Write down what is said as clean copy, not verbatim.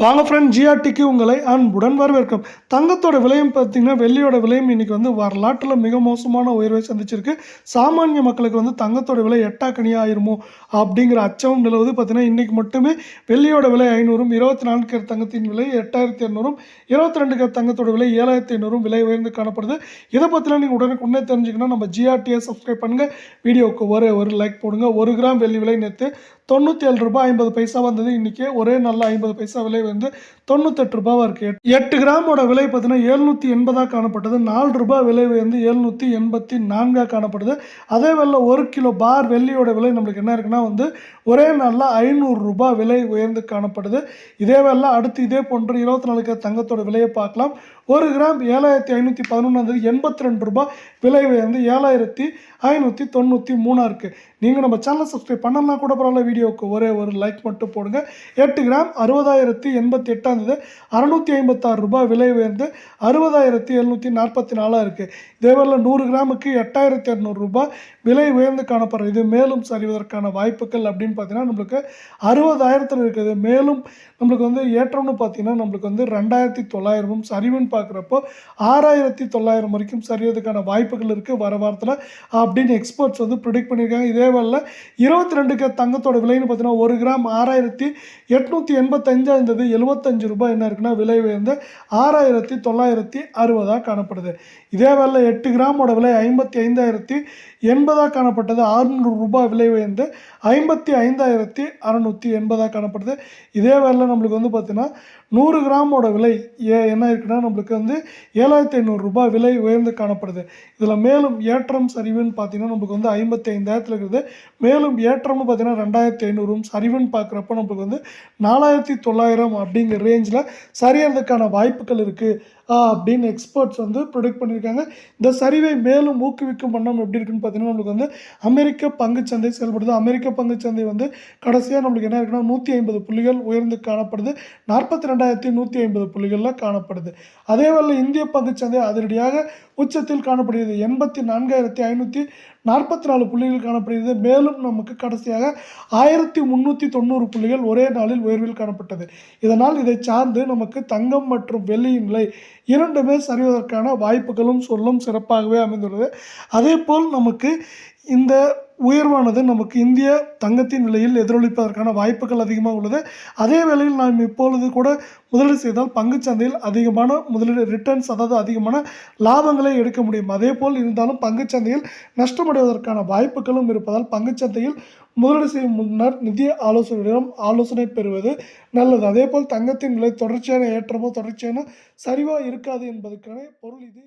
வாங்க ஃப்ரெண்ட், ஜிஆர்டிக்கு உங்களை அன்புடன் வரவேற்கும். தங்கத்தோட விலையும் பார்த்தீங்கன்னா, வெள்ளியோட விலையும் இன்னைக்கு வரலாற்றில் மிக மோசமான உயர்வை சந்திச்சிருக்கு. சாமானிய மக்களுக்கு தங்கத்தோட விலை எட்டாக்கனியாக ஆயிருமோ அப்படிங்கிற அச்சமும் நிலவுது. பார்த்தீங்கன்னா, இன்னைக்கு மட்டுமே வெள்ளியோட விலை 500, 24 கேரட் தங்கத்தின் விலை 8200, 22 கேரட் தங்கத்தோட விலை 7500 விலை உயர்ந்து காணப்படுது. இதை பற்றிலாம் நீங்கள் உடனே தெரிஞ்சுக்கணும். நம்ம ஜிஆர்டியை சப்ஸ்கிரைப் பண்ணுங்கள், வீடியோவுக்கு ஒரு லைக் போடுங்க. 1 கிராம் வெள்ளி விலை நேற்று 97 ரூபாய் 50 பைசா வந்தது. இன்றைக்கி ஒரே நல்ல 50 பைசா விலை 98 ரூபாவாக இருக்குது. 8 கிராமோட விலை பார்த்தீங்கன்னா 780 காணப்பட்டது. 4 ரூபாய் விலை 784 காணப்படுது. அதே வேலை 1 கிலோ பார் வெள்ளியோட விலை நம்மளுக்கு என்ன இருக்குன்னா ஒரே நாளில் 500 ரூபாய் விலை உயர்ந்து காணப்படுது. இதே வேலை அடுத்து இதே போன்று 24 தங்கத்தோட விலையை பார்க்கலாம். 1 கிராம் 7511 82 ரூபாய் விலை 7593 இருக்குது. நீங்கள் நம்ம சேனலை சப்ஸ்கிரைப் பண்ணலாம் கூட பரவாயில்ல, வீடியோவுக்கு ஒரு லைக் மட்டும் போடுங்க. 8 கிராம் 60,088 656 ரூபாய் விலை 60,744 இருக்குது. இதேவேளை 100 கிராமுக்கு 8200 ரூபாய் விலை உயர்ந்து காணப்படுறது. இது மேலும் சரிவதற்கான வாய்ப்புகள் அப்படின்னு பார்த்தீங்கன்னா நம்மளுக்கு 60,000 இருக்குது. மேலும் நம்மளுக்கு ஏற்றம்னு பார்த்தீங்கன்னா நம்மளுக்கு 2,900 சரிவுன்னு பார்க்குறப்போ 6,900 வரைக்கும் சரிவதற்கான வாய்ப்புகள் இருக்குது வர வாரத்தில் அப்படின்னு எக்ஸ்பர்ட்ஸ் ப்ரிடிக்ட் பண்ணியிருக்காங்க. இதே வேலை 22 தங்கத்தோட விலைன்னு பார்த்தீங்கன்னா 1 கிராம் 6,885 இருந்தது. 75 ரூபாய் என்ன இருக்குன்னா விலை 6,960 காணப்படுது. இதே வேலை 8 கிராமோட விலை 55,080 காணப்பட்டது. 600 ரூபாய் விலை 55,680 காணப்படுது. இதே வேலை நம்மளுக்கு பார்த்தீங்கன்னா 100 கிராமோட விலை என்ன இருக்குன்னா நம்மளுக்கு 7,500 ரூபாய் விலை உயர்ந்து காணப்படுது. இதில் மேலும் ஏற்றம் சரிவுன்னு பார்த்தீங்கன்னா நம்மளுக்கு 55,000 இருக்குது. மேலும் ஏற்றம்னு பார்த்தீங்கன்னா 2,500 சரிவுன்னு பார்க்குறப்ப நம்மளுக்கு 4,900 அப்படிங்கிற ரேஞ்சில் சரியானதுக்கான வாய்ப்புகள் இருக்குது அப்படின்னு எக்ஸ்பர்ட்ஸ் ப்ரிடிக்ட் பண்ணியிருக்காங்க. இந்த சரிவை மேலும் ஊக்குவிக்கும் வண்ணம் எப்படி இருக்குன்னு பார்த்தீங்கன்னா நம்மளுக்கு அமெரிக்க பங்குச்சந்தை செயல்படுது. அமெரிக்க பங்குச்சந்தை கடைசியாக நம்மளுக்கு என்ன இருக்குன்னா 150 புள்ளிகள் உயர்ந்து காணப்படுது. 42,150 புள்ளிகளில் காணப்படுது. அதே வேளை இந்திய பங்குச்சந்தை அதிரடியாக உச்சத்தில் காணப்படுகிறது. 84,544 புள்ளிகள் காணப்படுகிறது. மேலும் நமக்கு கடைசியாக 1,390 புள்ளிகள் ஒரே நாளில் உயர்வில் காணப்பட்டது. இதனால் இதை சார்ந்து நமக்கு தங்கம் மற்றும் வெள்ளியின் விலை இரண்டுமே சரிவதற்கான வாய்ப்புகளும் சொல்லும் சிறப்பாகவே அமைந்துள்ளது. அதே போல் நமக்கு இந்த உயர்வானது நமக்கு இந்திய தங்கத்தின் விலையில் எதிரொலிப்பதற்கான வாய்ப்புகள் அதிகமாக உள்ளது. அதே வேளையில் நாம் இப்பொழுது கூட முதலீடு செய்தால் பங்குச்சந்தையில் அதிகமான முதலீடு ரிட்டர்ன்ஸ், அதாவது அதிகமான லாபங்களை எடுக்க முடியும். அதே போல் இருந்தாலும் பங்குச்சந்தையில் நஷ்டமடைவதற்கான வாய்ப்புகளும் இருப்பதால் பங்குச்சந்தையில் முதலீடு செய்யும் முன்னர் நிதி ஆலோசகரிடம் ஆலோசனை பெறுவது நல்லது. அதே போல் தங்கத்தின் விலை தொடர்ச்சியான ஏற்றமோ தொடர்ச்சியான சரிவோ இருக்காது என்பதற்கான பொருள் இது.